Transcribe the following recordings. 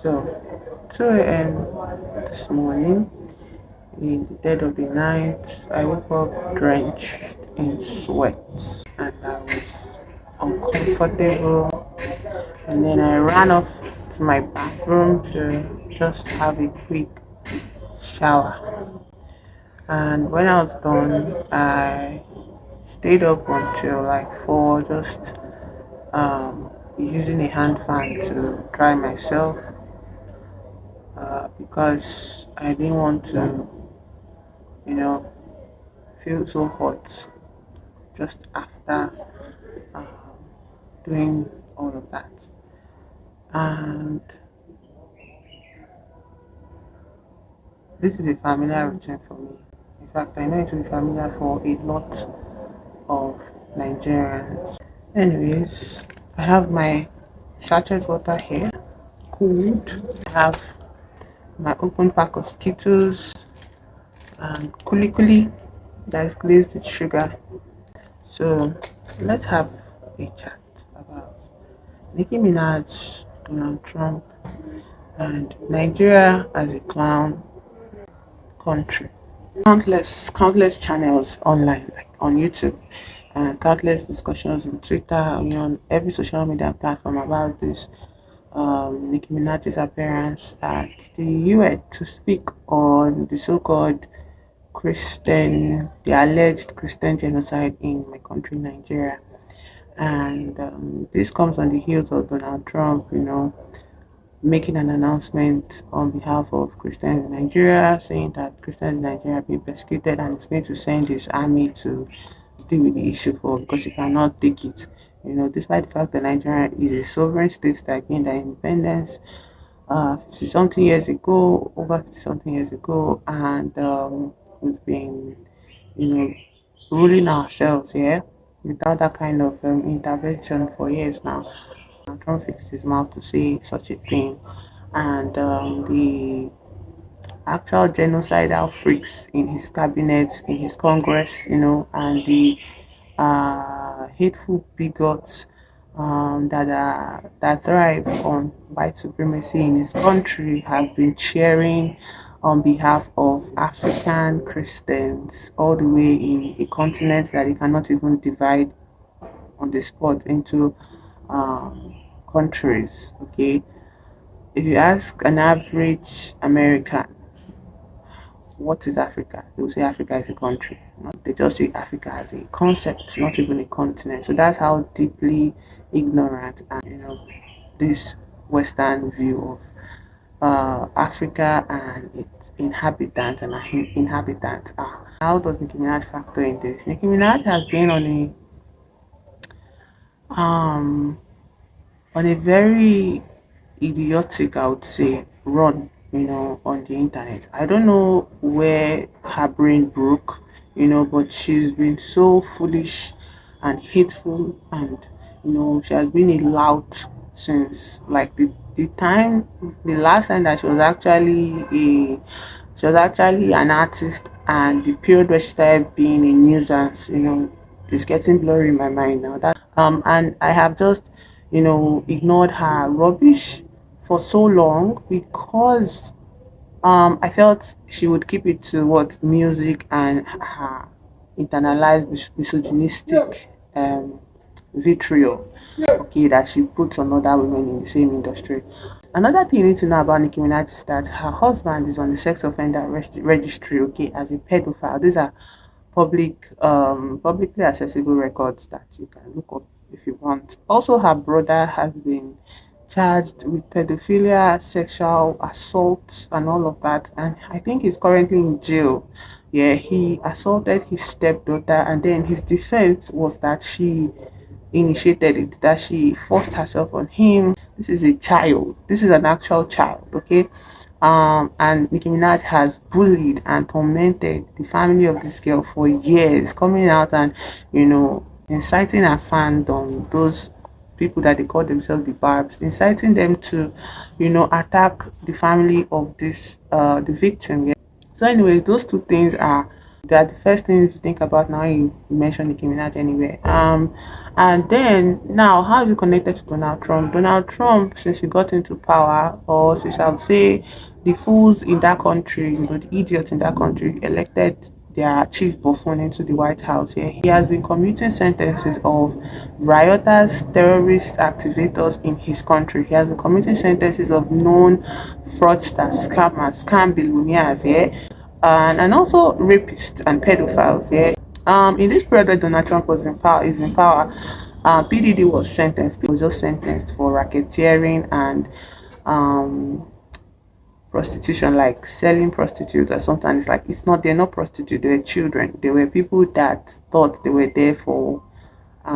So 2 a.m. this morning, in the dead of the night, I woke up drenched in sweat and I was uncomfortable. And then I ran off to my bathroom to just have a quick shower. And when I was done, I stayed up until like 4, just using a hand fan to dry myself because I didn't want to, you know, feel so hot just after doing all of that. And this is a familiar routine for me. In fact, I know it will be familiar for a lot of Nigerians. Anyways, I have my sachet water here, cooled. I have my open pack of Skittles and kuli kuli that is glazed with sugar. So let's have a chat about Nicki Minaj, Donald Trump, and Nigeria as a clown country. Countless channels online, like on YouTube, and countless discussions on Twitter, on every social media platform about this Nicki Minaj's appearance at the UN to speak on the so-called the alleged Christian genocide in my country, Nigeria. And this comes on the heels of Donald Trump, making an announcement on behalf of Christians in Nigeria, saying that Christians in Nigeria are being persecuted and is going to send his army to deal with the issue for because he cannot take it. Despite the fact that Nigeria is a sovereign state that gained their independence 50 something years ago, over 50 something years ago, and we've been, you know, ruling ourselves here without that kind of intervention for years now. And Trump fixed his mouth to say such a thing, and the actual genocidal freaks in his cabinet, in his Congress, and the hateful bigots that thrive on white supremacy in his country have been cheering on behalf of African Christians all the way in a continent that they cannot even divide on the spot into countries. Okay, if you ask an average American what is Africa, they will say Africa is a country. They just say Africa as a concept, not even a continent. So that's how deeply ignorant and this Western view of Africa and its inhabitants and inhabitants are. How does Nicki Minaj factor in this? Nicki Minaj has been um on a very idiotic, I would say, run, on the internet. I don't know where her brain broke, but she's been so foolish and hateful, and she has been a lout since like the last time that she was actually an artist, and the period where she started being a nuisance, is getting blurry in my mind now. And I have just, ignored her rubbish for so long because I felt she would keep it to what music and her internalized misogynistic vitriol, okay, that she puts on other women in the same industry. Another thing you need to know about Nicki Minaj is that her husband is on the sex offender registry, okay, as a pedophile. These are publicly accessible records that you can look up if you want. Also, her brother has been charged with pedophilia, sexual assault, and all of that, and I think he's currently in jail. Yeah, he assaulted his stepdaughter, and then his defense was that she initiated it, that she forced herself on him. This is a child. This is an actual child, okay? And Nicki Minaj has bullied and tormented the family of this girl for years, coming out and, inciting her fandom, those people that they call themselves the Barbs, inciting them to, attack the family of the victim. Yeah. So anyway, those two things are They are the first things you think about now when you mention Nicki Minaj anywhere. And then now, how is it connected to Donald Trump? Donald Trump, since he got into power, or since I would say the fools in that country, the idiots in that country, elected their chief buffoon into the White House. Yeah, he has been commuting sentences of rioters, terrorist activators in his country. He has been commuting sentences of known fraudsters, scammers, scam billionaires. Yeah, and also rapists and pedophiles. Yeah. In this period where Donald Trump was in power, PDD was sentenced. He was just sentenced for racketeering and um prostitution, like selling prostitutes or something. It's like it's not they're not prostitutes, they were children. They were people that thought they were there for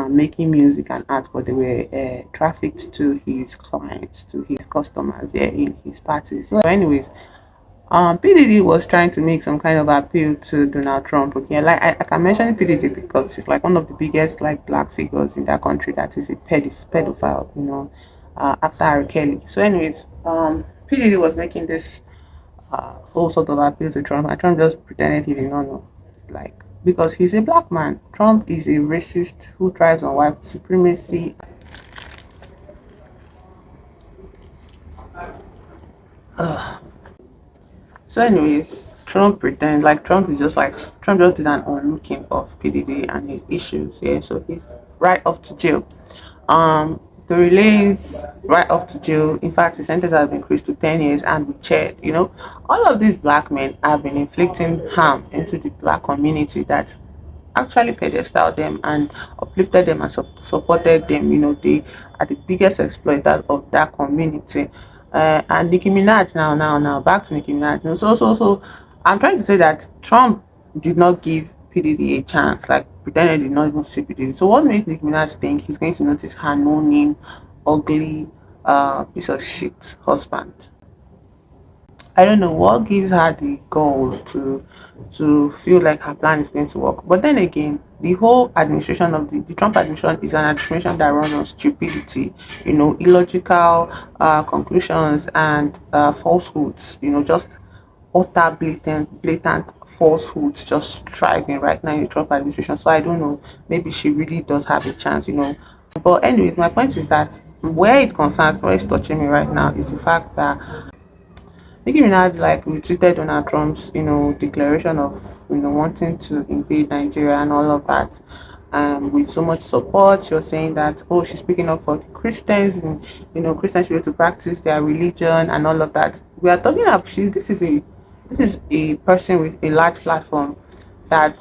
making music and art, but they were trafficked to his clients, to his customers, yeah, in his parties. So, anyways, PDD was trying to make some kind of appeal to Donald Trump. Okay, like I can mention PDD because he's like one of the biggest like black figures in that country that is a pedophile, after R. Kelly. So, anyways, PDD was making this whole sort of appeal to Trump, and Trump just pretended he did not know, like because he's a black man. Trump is a racist who thrives on white supremacy. So, anyways, Trump pretend like Trump just did an unlooking of PDD and his issues. Yeah, so he's right off to jail. The relays right off to jail. In fact, his sentence has been increased to 10 years and with chair. All of these black men have been inflicting harm into the black community that actually pedestal them and uplifted them and supported them. They are the biggest exploiters of that community. And Nicki Minaj now back to Nicki Minaj. So I'm trying to say that Trump did not give PDD a chance, like pretended he did not even see PDD. So what makes Nicki Minaj think he's going to notice her no name, ugly, piece of shit husband? I don't know what gives her the goal to feel like her plan is going to work. But then again, the whole administration of the Trump administration is an administration that runs on stupidity, illogical conclusions and falsehoods, just utter blatant falsehoods just thriving right now in the Trump administration. So I don't know, maybe she really does have a chance. But anyways, my point is that where it's touching me right now is the fact that Nicki Minaj like retweeted Donald Trump's, declaration of, wanting to invade Nigeria and all of that. With so much support, she was saying that, oh, she's speaking up for the Christians, and Christians should be able to practice their religion and all of that. We are talking about this is a person with a large platform that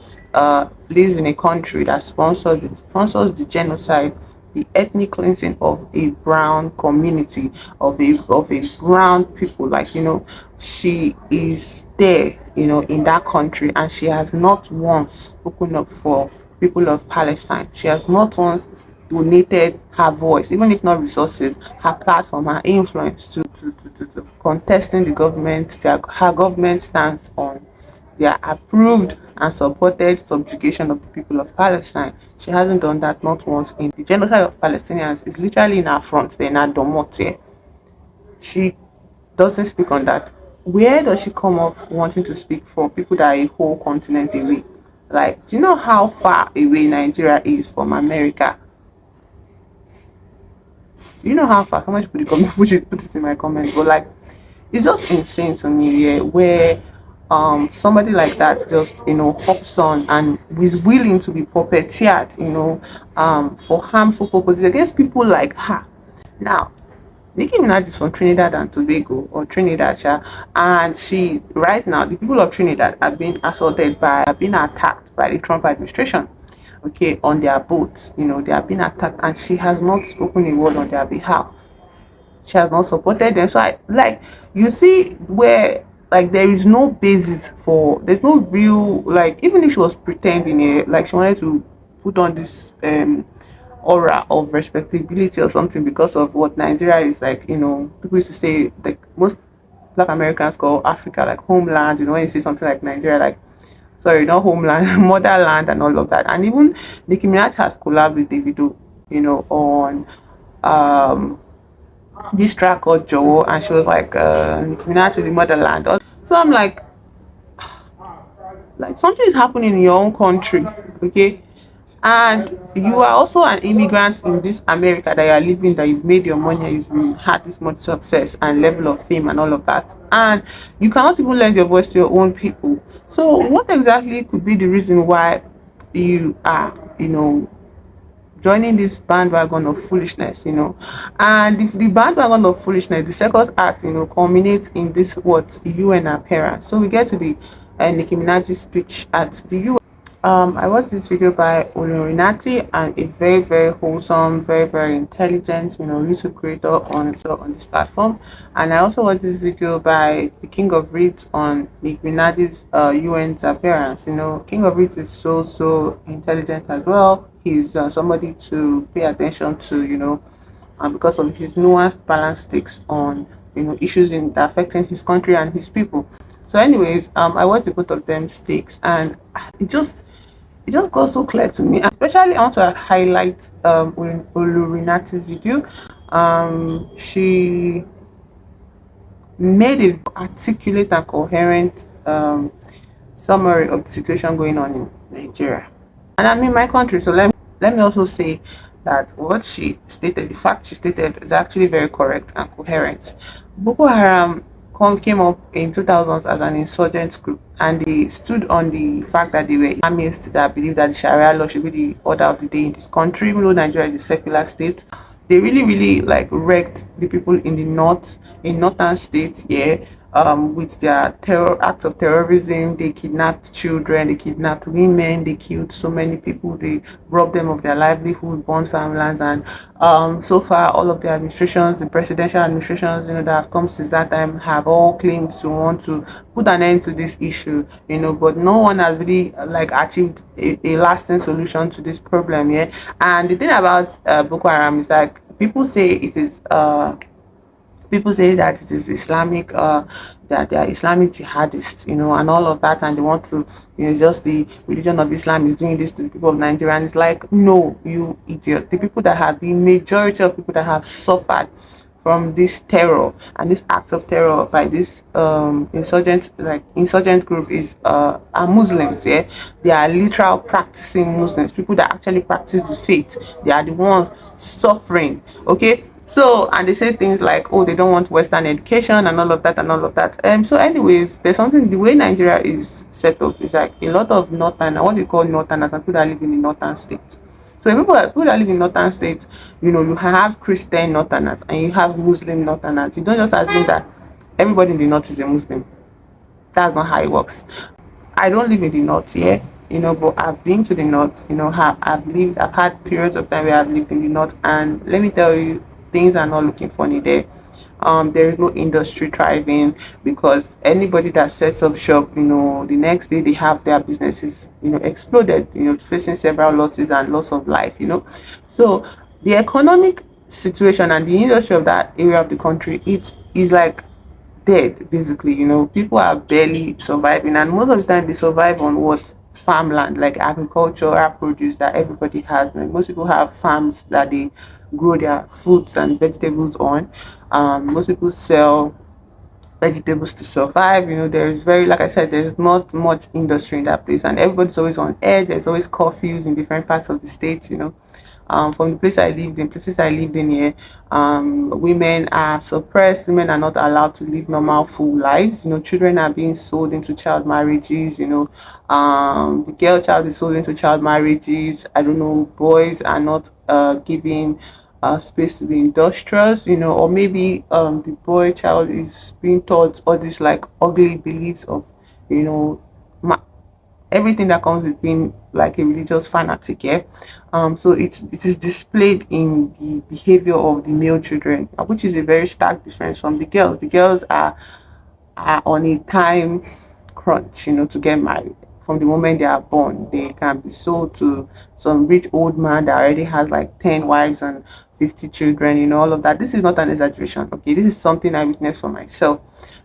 lives in a country that sponsors the genocide, the ethnic cleansing of a brown community, of a brown people. Like, she is there, in that country, and she has not once spoken up for people of Palestine. She has not once donated her voice, even if not resources, her platform, her influence to contesting the government, her government stance on their approved and supported subjugation of the people of Palestine. She hasn't done that not once. In the genocide of Palestinians is literally in her front, there in her domote. She doesn't speak on that. Where does she come off wanting to speak for people that are a whole continent away? Like, do you know how far away Nigeria is from America? You know how far? Someone should put, put it in my comment. But like, it's just insane to me, yeah, where somebody like that just hops on and is willing to be puppeteered, for harmful purposes against people like her. Now, Nicki Minaj is from Trinidad and Tobago, or Trinidad, sha, and she right now the people of Trinidad are being are being attacked by the Trump administration. Okay, on their boats, they are being attacked, and she has not spoken a word on their behalf. She has not supported them. So I like, you see where like there is no basis for, there's no real, like, even if she was pretending it, like she wanted to put on this aura of respectability or something because of what Nigeria is like. People used to say, like, most black Americans call Africa like homeland. When you see something like Nigeria, like, sorry, not homeland, motherland and all of that. And even Nicki Minaj has collabed with Davido, on this track called Joe, and she was like, Nicki Minaj to the motherland. So I'm like, like something is happening in your own country, okay, and you are also an immigrant in this America that you are living, that you've made your money and you've had this much success and level of fame and all of that, and you cannot even lend your voice to your own people. So what exactly could be the reason why you are, joining this bandwagon of foolishness, and if the bandwagon of foolishness, the second act, culminates in this what UN appearance. So we get to the Nicki Minaj's speech at the UN. I watched this video by Olurinatti, and a very, very wholesome, very, very intelligent, YouTube creator on this platform. And I also watched this video by the King of Reeds on Nicki Minaj's UN's appearance. King of Reeds is so intelligent as well. He's somebody to pay attention to, because of his nuanced balance takes on issues affecting his country and his people. So anyways, I watched the both of them stakes, and it just got so clear to me. Especially, I want to highlight Olurinati's video. She made a articulate and coherent summary of the situation going on in Nigeria, and I'm in my country. So let me also say that what she stated, the fact she stated, is actually very correct and coherent. Boko Haram came up in 2000s as an insurgent group, and they stood on the fact that they were Islamists that believe that the Sharia law should be the order of the day in this country, even though Nigeria is a secular state. They really like wrecked the people in the north, in northern states, yeah, with their terror acts of terrorism. They kidnapped children, they kidnapped women, they killed so many people, they robbed them of their livelihood, burnt farmlands, and so far all of the administrations, the presidential administrations, that have come since that time, have all claimed to want to put an end to this issue, but no one has really like achieved a lasting solution to this problem, yeah. And the thing about Boko Haram is like people say that it is Islamic, that they are Islamic jihadists, and all of that, and they want to, just the religion of Islam is doing this to the people of Nigeria. And it's like, no, you idiot. The majority of people that have suffered from this terror and this act of terror by this insurgent group are Muslims. Yeah, they are literal practicing Muslims, people that actually practice the faith. They are the ones suffering. Okay. So, and they say things like, oh, they don't want Western education and all of that and all of that. So anyways, there's something, the way Nigeria is set up is like a lot of northern, what we call northerners, and people that live in the northern states. So people that live in northern states, you have Christian northerners and you have Muslim northerners. You don't just assume that everybody in the north is a Muslim. That's not how it works. I don't live in the north, yeah, but I've been to the north, I've had periods of time where I've lived in the north, and let me tell you, things are not looking funny there. There is no industry thriving, because anybody that sets up shop, the next day they have their businesses, exploded, facing several losses and loss of life, So the economic situation and the industry of that area of the country, it is like dead basically. People are barely surviving, and most of the time they survive on what? Farmland, like agricultural produce that everybody has. Like most people have farms that they grow their fruits and vegetables on. Most people sell vegetables to survive. There's very, like I said, there's not much industry in that place, and everybody's always on edge. There's always curfews in different parts of the state. From the places I lived in here, women are suppressed. Women are not allowed to live normal full lives. Children are being sold into child marriages. The girl child is sold into child marriages. I don't know. Boys are not given space to be industrious. Or maybe the boy child is being taught all these like ugly beliefs of, everything that comes with being like a religious fanatic, yeah. So it is displayed in the behavior of the male children, which is a very stark difference from the girls. The girls are on a time crunch, to get married. From the moment they are born, they can be sold to some rich old man that already has like 10 wives and 50 children, all of that. This is not an exaggeration, okay? This is something I witnessed for myself.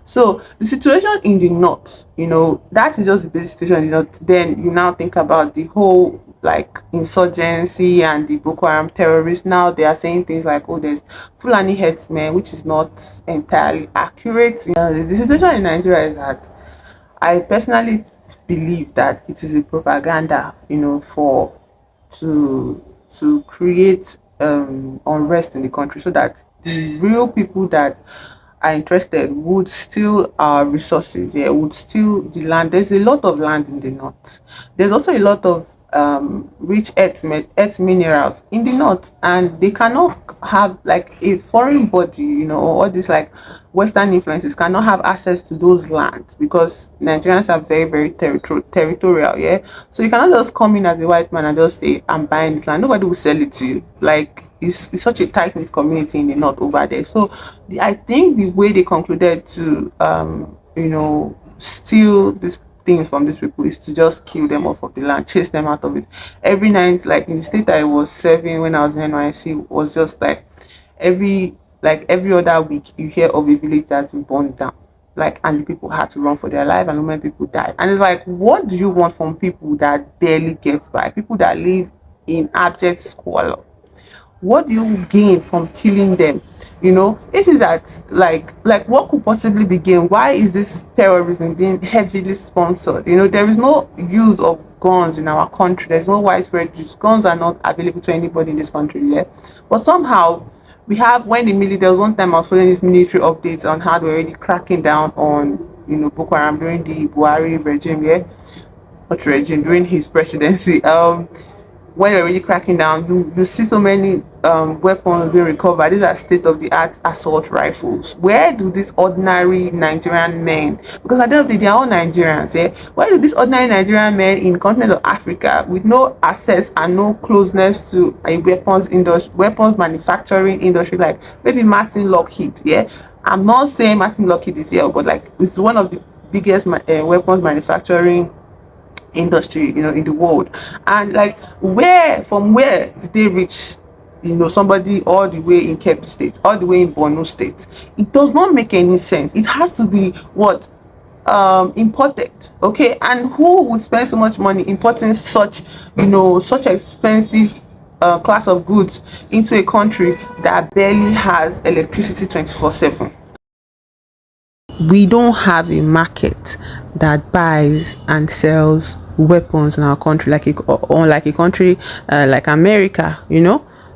So the situation in the north, that is just the basic situation in the north. Then you now think about the whole like insurgency and the Boko Haram terrorists. Now they are saying things like, oh, there's Fulani headsmen, which is not entirely accurate. The situation in Nigeria is that I personally believe that it is a propaganda, for to create unrest in the country, so that the real people that are interested would steal our resources. Yeah, would steal the land. There's a lot of land in the north. There's also a lot of rich earth minerals in the north, and they cannot have like a foreign body, or all these like Western influences cannot have access to those lands, because Nigerians are very, very territorial. Yeah, so you cannot just come in as a white man and just say, I'm buying this land. Nobody will sell it to you. Like, it's such a tight knit community in the north over there. So I think the way they concluded to steal these things from these people is to just kill them off of the land, chase them out of it. Every night, like in the state I was serving when I was in NYC, was just like every other week you hear of a village that's been burned down. Like, and the people had to run for their life, and many people died. And it's like, what do you want from people that barely get by, people that live in abject squalor? What do you gain from killing them? If it's that, like what could possibly be gained? Why is this terrorism being heavily sponsored? There is no use of guns in our country. There's no widespread use. Guns are not available to anybody in this country. Yeah, but somehow we have, when the military, there was one time I was following these military updates on how they're already cracking down on Boko Haram during the Buhari regime. Yeah, not regime, during his presidency. When you're really cracking down, you see so many weapons being recovered. These are state of the art assault rifles. Where do these ordinary Nigerian men, because at the end of the day they are all Nigerians, yeah, where do these ordinary Nigerian men in continent of Africa, with no access and no closeness to a weapons manufacturing industry, like maybe Martin Lockheed? Yeah, I'm not saying Martin Lockheed is here, but like it's one of the biggest weapons manufacturing industry, in the world. And like, where did they reach, somebody all the way in Kebbi State, all the way in Borno State? It does not make any sense. It has to be what, imported. Okay, and who would spend so much money importing such expensive class of goods into a country that barely has electricity 24/7? We don't have a market that buys and sells weapons in our country, like like a country like America.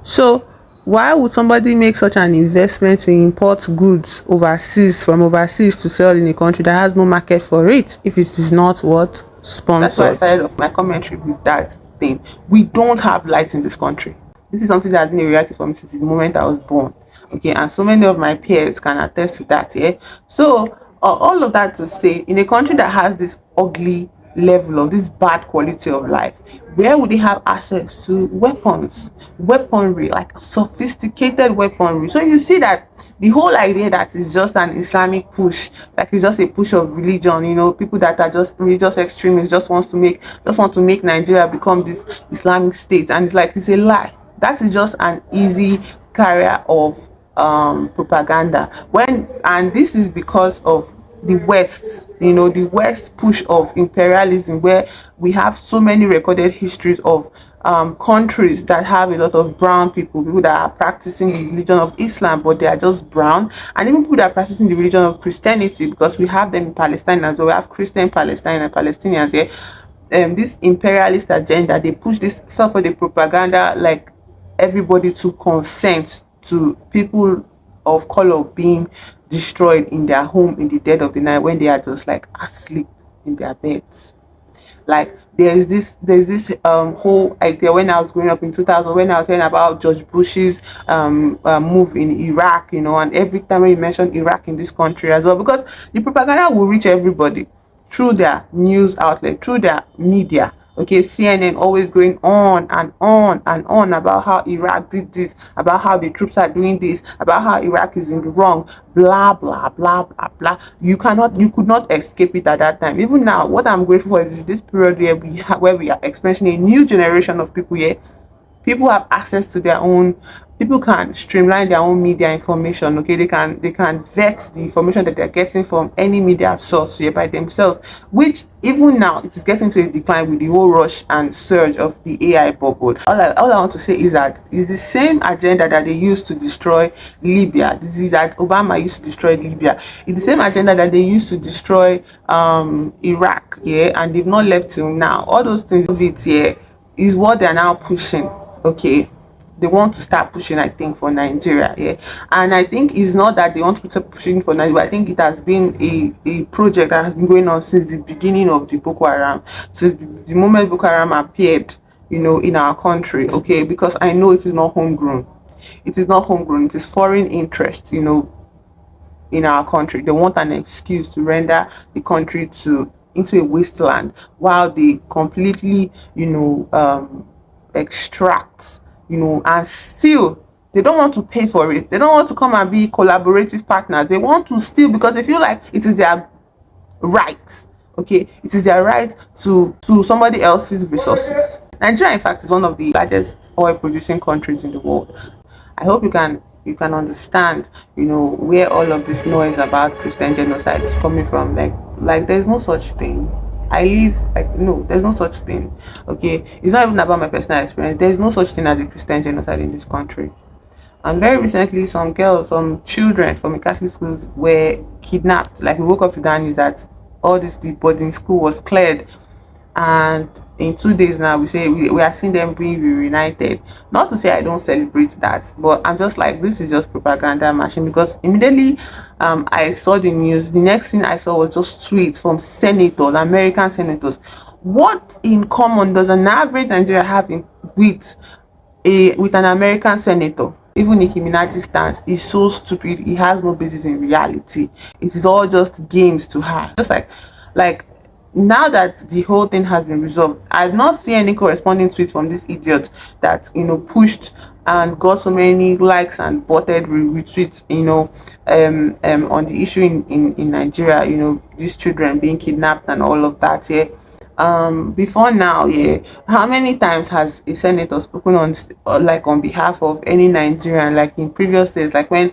So why would somebody make such an investment to import goods from overseas to sell in a country that has no market for it, if it is not what sponsored? That's why I started off my commentary with that thing. We don't have light in this country. This is something that has been a reality for me since the moment I was born. Okay, and so many of my peers can attest to that. Yeah, so all of that to say, in a country that has this ugly level of this bad quality of life, where would they have access to weaponry, like sophisticated weaponry? So you see that the whole idea that it's just an Islamic push, like it's just a push of religion, people that are just religious extremists, just want to make Nigeria become this Islamic state, and it's a lie. That is just an easy carrier of propaganda. And this is because of the West, the West push of imperialism, where we have so many recorded histories of countries that have a lot of brown people that are practicing the religion of Islam, but they are just brown, and even people that are practicing the religion of Christianity, because we have them in Palestine as well. We have Christian Palestine and Palestinians here. This imperialist agenda, they push this, fell for the propaganda, like everybody to consent to people of color being destroyed in their home in the dead of the night, when they are just like asleep in their beds. Like, there's this whole idea, when I was growing up in 2000, when I was hearing about George Bush's move in Iraq, and every time when you mention Iraq in this country as well, because the propaganda will reach everybody through their news outlet, through their media. Okay, CNN always going on and on and on about how Iraq did this, about how the troops are doing this, about how Iraq is in the wrong, blah blah blah blah blah. You could not escape it at that time. Even now, what I'm grateful for is this period where we are experiencing a new generation of people here People have access to their own, people can streamline their own media information. Okay, they can vet the information that they're getting from any media source here by themselves, which even now it is getting to a decline with the whole rush and surge of the AI bubble. All I want to say is that it's the same agenda that they used to destroy Libya. This is that Obama used to destroy Libya. It's the same agenda that they used to destroy Iraq, yeah, and they've not left till now. All those things of it, yeah, is what they're now pushing. Okay, they want to start pushing, I think, for Nigeria, yeah. And I think it's not that they want to start pushing for Nigeria, but I think it has been a project that has been going on since the beginning of the Boko Haram, since the moment Boko Haram appeared, in our country. Okay, because I know it is not homegrown. It is not homegrown. It is foreign interest, in our country. They want an excuse to render the country to into a wasteland, while they completely, extract, and still they don't want to pay for it. They don't want to come and be collaborative partners. They want to steal because they feel like it is their right. Okay, it is their right to somebody else's resources. Nigeria, in fact, is one of the largest oil producing countries in the world. I hope you can understand, where all of this noise about Christian genocide is coming from. Like there's no such thing. I live like no, there's no such thing. Okay, it's not even about my personal experience. There's no such thing as a Christian genocide in this country. And very recently, some children from a Catholic schools were kidnapped. Like we woke up to that news that all this the boarding school was cleared, and in 2 days now we are seeing them being reunited. Not to say I don't celebrate that, but I'm just like, this is just propaganda machine. Because immediately I saw the news, the next thing I saw was just tweets from senators, American senators. What in common does an average Nigerian have with an American senator? Even Nicki Minaj's stance is so stupid. It has no basis in reality. It is all just games to her. Just like now that the whole thing has been resolved, I've not seen any corresponding tweet from this idiot that pushed and got so many likes and botted retweets, on the issue in Nigeria. These children being kidnapped and all of that. Yeah, before now, yeah, how many times has a senator spoken on behalf of any Nigerian, like in previous days, like when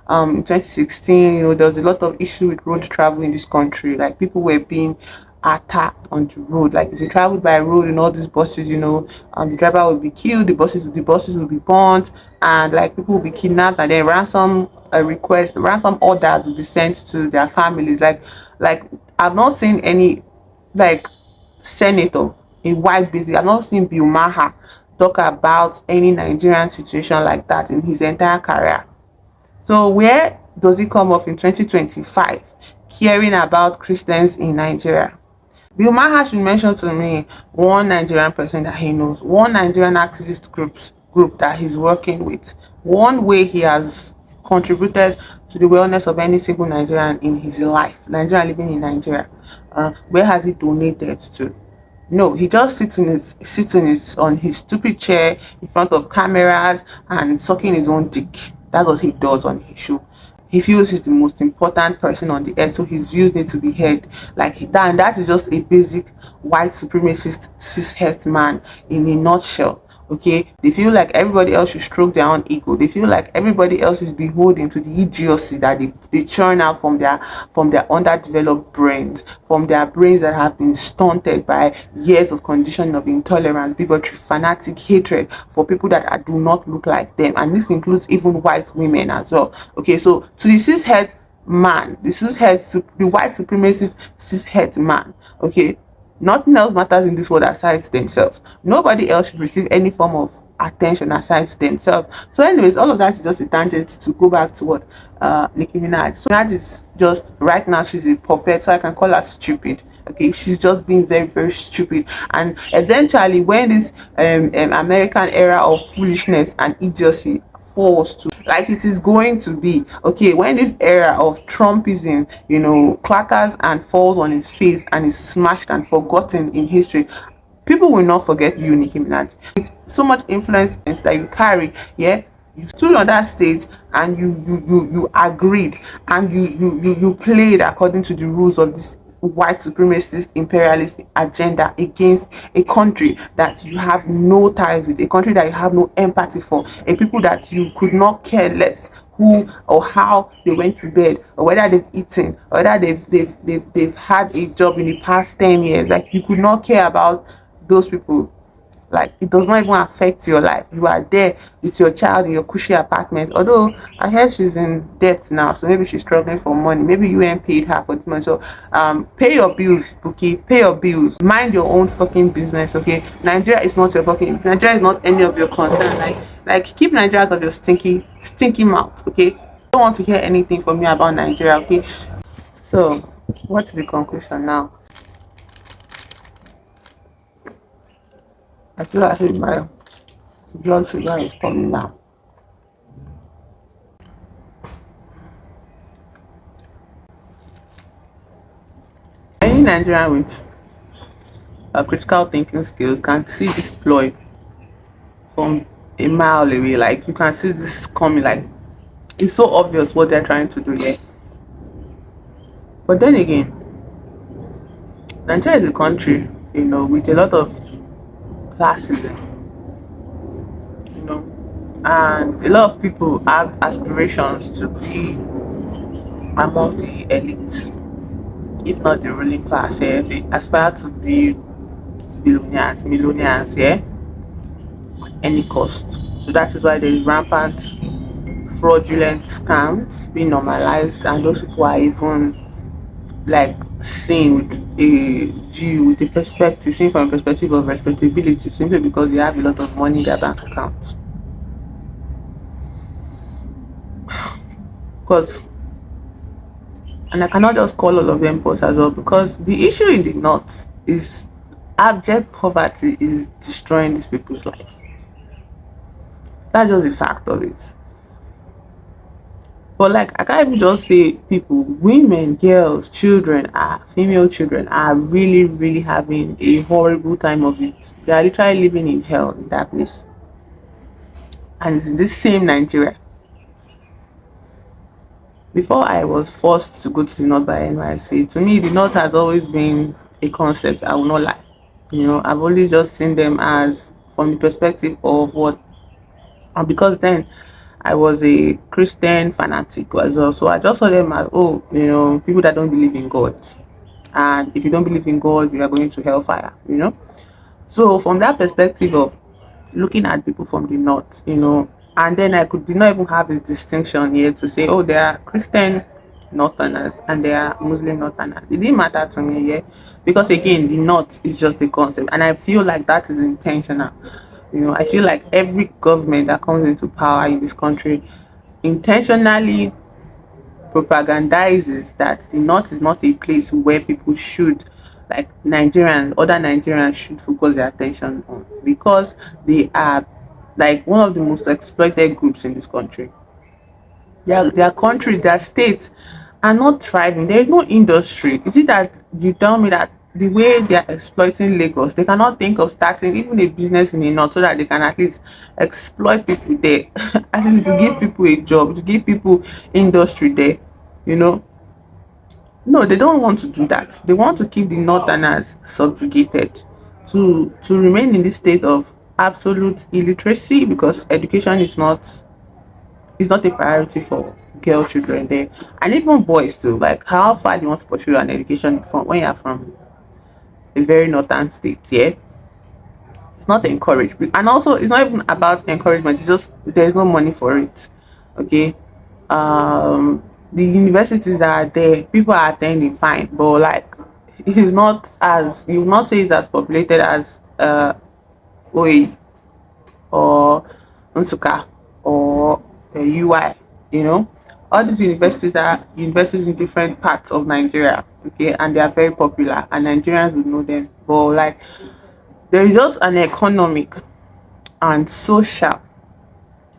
in 2016, there was a lot of issue with road travel in this country. Like people were being attacked on the road. Like if you traveled by road in all these buses, the driver will be killed, the buses will be burnt, and like people will be kidnapped, and then ransom orders will be sent to their families. Like I've not seen any, like, senator in white basic. I've not seen Bill Maher talk about any Nigerian situation like that in his entire career. So where does it come off in 2025 caring about Christians in Nigeria? Bill Maher should mention to me one Nigerian person that he knows, one Nigerian activist group that he's working with, one way he has contributed to the wellness of any single Nigerian in his life, Nigerian living in Nigeria. Where has he donated to? No, he just on his stupid chair in front of cameras and sucking his own dick. That's what he does on his show. He feels he's the most important person on the earth, so his views need to be heard. And that is just a basic white supremacist cis-het man in a nutshell. Okay, they feel like everybody else should stroke their own ego. They feel like everybody else is beholden to the idiocy that they churn out from their underdeveloped brains, from their brains that have been stunted by years of conditioning of intolerance, bigotry, fanatic hatred for people that do not look like them, and this includes even white women as well. Okay, so to the cis-het man, the white supremacist cis-het man, okay, nothing else matters in this world aside themselves. Nobody else should receive any form of attention aside themselves. So anyways, all of that is just a tangent to go back to what Nicki Minaj. So Minaj is just, right now she's a puppet, so I can call her stupid. Okay, she's just being very, very stupid. And eventually when this American era of foolishness and idiocy falls to, like it is going to be, okay, when this era of Trumpism clatters and falls on his face and is smashed and forgotten in history, people will not forget you, Nicki Minaj. With so much influence that you carry, yeah, you stood on that stage and you agreed, and you played according to the rules of this white supremacist imperialist agenda against a country that you have no ties with, a country that you have no empathy for, a people that you could not care less who or how they went to bed, or whether they've eaten, or whether they've had a job in the past 10 years. Like, you could not care about those people. Like, it does not even affect your life. You are there with your child in your cushy apartment. Although I hear she's in debt now, so maybe she's struggling for money. Maybe you ain't paid her for this month. So pay your bills, Bookie. Pay your bills. Mind your own fucking business, okay? Nigeria is not your fucking, Nigeria is not any of your concern. Like keep Nigeria out of your stinky mouth, okay? Don't want to hear anything from me about Nigeria, okay? So what is the conclusion now? I feel like my blood sugar is coming down. Any Nigerian with critical thinking skills can see this ploy from a mile away. Like, you can see this coming. Like, it's so obvious what they're trying to do here. But then again, Nigeria is a country, with a lot of classism, and a lot of people have aspirations to be among the elites, if not the ruling class. Yeah, they aspire to be billionaires, millionaires, yeah, any cost. So that is why there is rampant fraudulent scams being normalized, and those people are even like seen with a view, with a perspective, seen from a perspective of respectability, simply because they have a lot of money in their bank accounts. Because, and I cannot just call all of them poor as well, because the issue in the north is abject poverty is destroying these people's lives. That's just the fact of it. But like, I can't even just say people, women, girls, children, female children are really, really having a horrible time of it. They are literally living in hell in that place. And it's in this same Nigeria. Before I was forced to go to the north by NYC, to me the north has always been a concept, I will not lie. I've always just seen them as from the perspective of what, and because then I was a Christian fanatic as well, so I just saw them as, people that don't believe in God, and if you don't believe in God, you are going to hellfire. So from that perspective of looking at people from the north, and then I did not even have the distinction here to say, oh, they are Christian northerners and they are Muslim northerners. It didn't matter to me, yeah, because again, the north is just a concept, and I feel like that is intentional. I feel like every government that comes into power in this country intentionally propagandizes that the north is not a place where people should, like other Nigerians should focus their attention on, because they are like one of the most exploited groups in this country. Their country, their states are not thriving. There is no industry. Is it that you tell me that the way they are exploiting Lagos, they cannot think of starting even a business in the north so that they can at least exploit people there, at least to give people a job, to give people industry there, you know? No, they don't want to do that. They want to keep the northerners subjugated, to remain in this state of absolute illiteracy, because education is not a priority for girl children there, and even boys too. Like, how far do you want to pursue an education from when you're from a very northern state? Yeah, it's not encouraged, and also it's not even about encouragement. It's just there's no money for it. Okay, the universities are there, people are attending fine, but like, it is not, as you will not say, it's as populated as OA or Nsukka or UI. All these universities are universities in different parts of Nigeria, okay, and they are very popular, and Nigerians would know them. But like, there is just an economic and social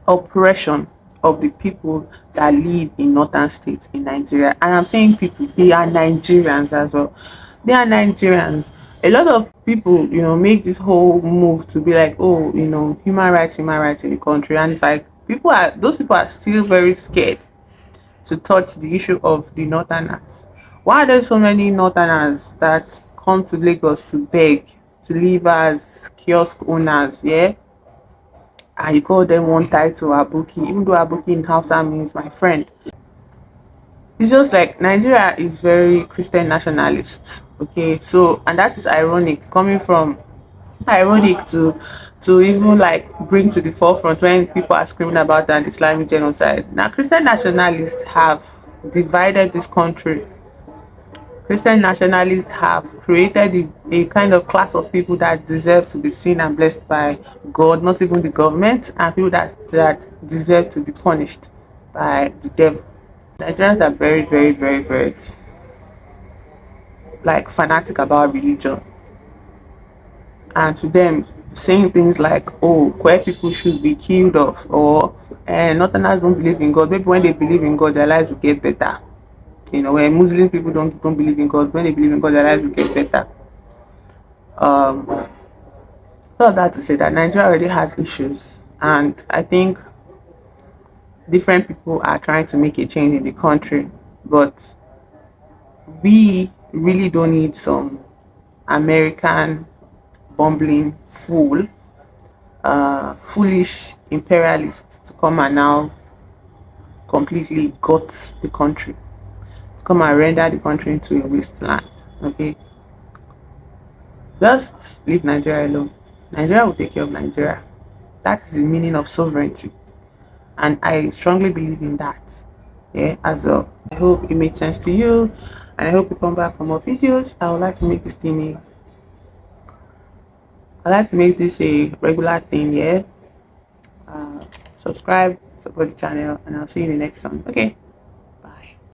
oppression of the people that live in northern states in Nigeria. And I'm saying people, they are Nigerians as well. They are Nigerians. A lot of people, make this whole move to be like, oh, human rights in the country. And it's like, those people are still very scared to touch the issue of the northerners, Why are there so many northerners that come to Lagos to beg, to live as kiosk owners? Yeah, and you call them one title Abuki, even though Abuki in Hausa means my friend. It's just like Nigeria is very Christian nationalist. Okay, so and that is ironic coming from ironic to even like bring to the forefront when people are screaming about an Islamic genocide. Now Christian nationalists have divided this country. Christian nationalists have created a kind of class of people that deserve to be seen and blessed by God, not even the government, and people that deserve to be punished by the devil. Nigerians are very, very, very, very like fanatic about religion, and to them, saying things like, "Oh, queer people should be killed off," or "Northerners don't believe in God. Maybe when they believe in God, their lives will get better." You know, when Muslim people don't believe in God, when they believe in God, their lives will get better. All of that to say that Nigeria already has issues, and I think different people are trying to make a change in the country, but we really don't need some American bumbling fool, foolish imperialists to come and now completely gut the country, to come and render the country into a wasteland. Okay, just leave Nigeria alone. Nigeria will take care of Nigeria. That is the meaning of sovereignty, and I strongly believe in that. Yeah, as well. I hope it made sense to you, and I hope you come back for more videos. I would like to make this thing I like to make this a regular thing. Yeah, subscribe, support the channel, and I'll see you in the next one. Okay.